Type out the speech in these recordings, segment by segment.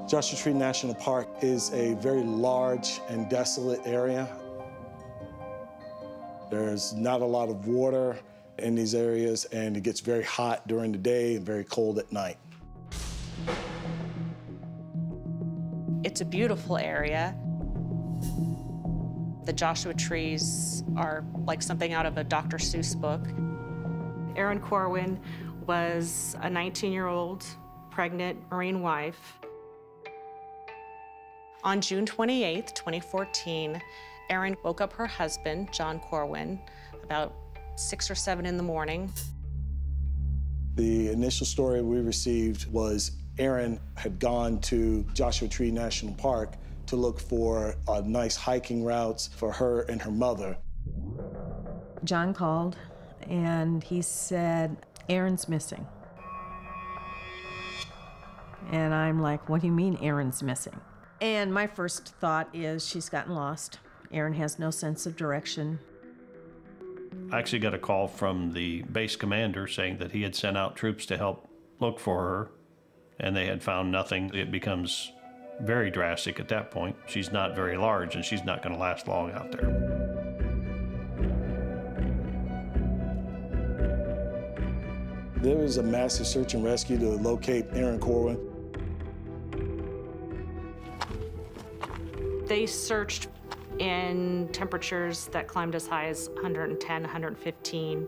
Joshua Tree National Park is a very large and desolate area. There's not a lot of water in these areas, and it gets very hot during the day and very cold at night. It's a beautiful area. The Joshua trees are like something out of a Dr. Seuss book. Erin Corwin was a 19-year-old pregnant Marine wife. On June 28th, 2014, Erin woke up her husband, John Corwin, about 6 or 7 in the morning. The initial story we received was Erin had gone to Joshua Tree National Park to look for nice hiking routes for her and her mother. John called and he said, "Erin's missing." And I'm like, "What do you mean Erin's missing?" And my first thought is she's gotten lost. Erin has no sense of direction. I actually got a call from the base commander saying that he had sent out troops to help look for her, and they had found nothing. It becomes very drastic at that point. She's not very large, and she's not going to last long out there. There was a massive search and rescue to locate Erin Corwin. They searched in temperatures that climbed as high as 110, 115.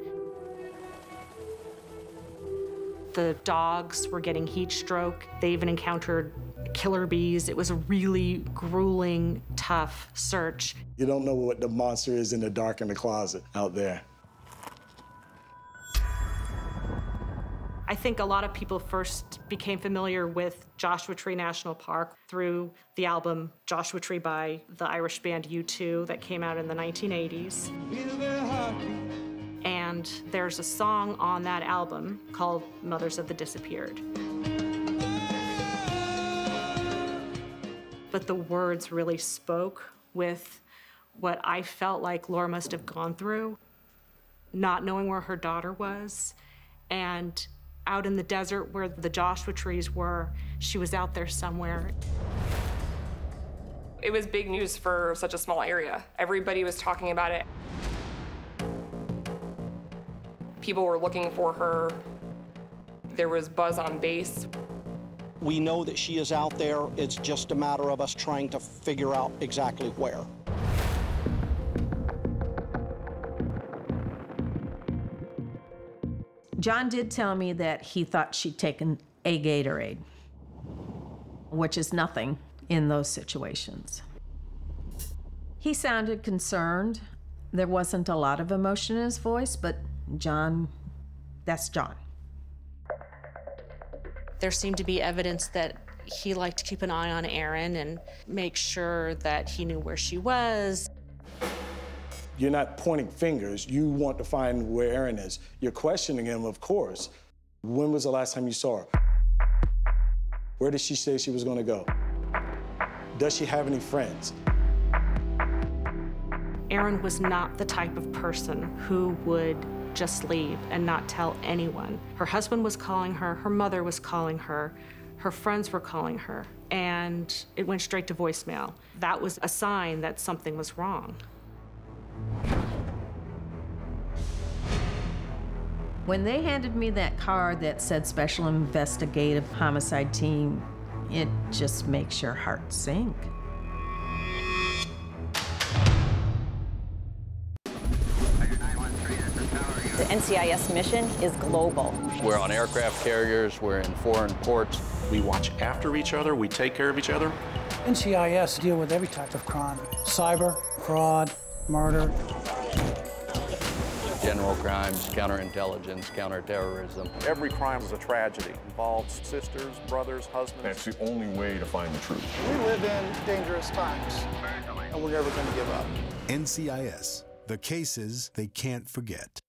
The dogs were getting heat stroke. They even encountered killer bees. It was a really grueling, tough search. You don't know what the monster is in the dark in the closet out there. I think a lot of people first became familiar with Joshua Tree National Park through the album Joshua Tree by the Irish band U2 that came out in the 1980s. And there's a song on that album called Mothers of the Disappeared. But the words really spoke with what I felt like Laura must have gone through, not knowing where her daughter was, and out in the desert where the Joshua trees were, she was out there somewhere. It was big news for such a small area. Everybody was talking about it. People were looking for her. There was buzz on base. We know that she is out there. It's just a matter of us trying to figure out exactly where. John did tell me that he thought she'd taken a Gatorade, which is nothing in those situations. He sounded concerned. There wasn't a lot of emotion in his voice, but John, that's John. There seemed to be evidence that he liked to keep an eye on Erin and make sure that he knew where she was. You're not pointing fingers. You want to find where Erin is. You're questioning him, of course. When was the last time you saw her? Where did she say she was going to go? Does she have any friends? Erin was not the type of person who would just leave and not tell anyone. Her husband was calling her, her mother was calling her friends were calling her, and it went straight to voicemail. That was a sign that something was wrong. When they handed me that card that said Special Investigative Homicide Team, it just makes your heart sink. The NCIS mission is global. We're on aircraft carriers, we're in foreign ports. We watch after each other, we take care of each other. NCIS deal with every type of crime: cyber, fraud, murder. General crimes, counterintelligence, counterterrorism. Every crime is a tragedy. Involves sisters, brothers, husbands. That's the only way to find the truth. We live in dangerous times, and we're never going to give up. NCIS, the cases they can't forget.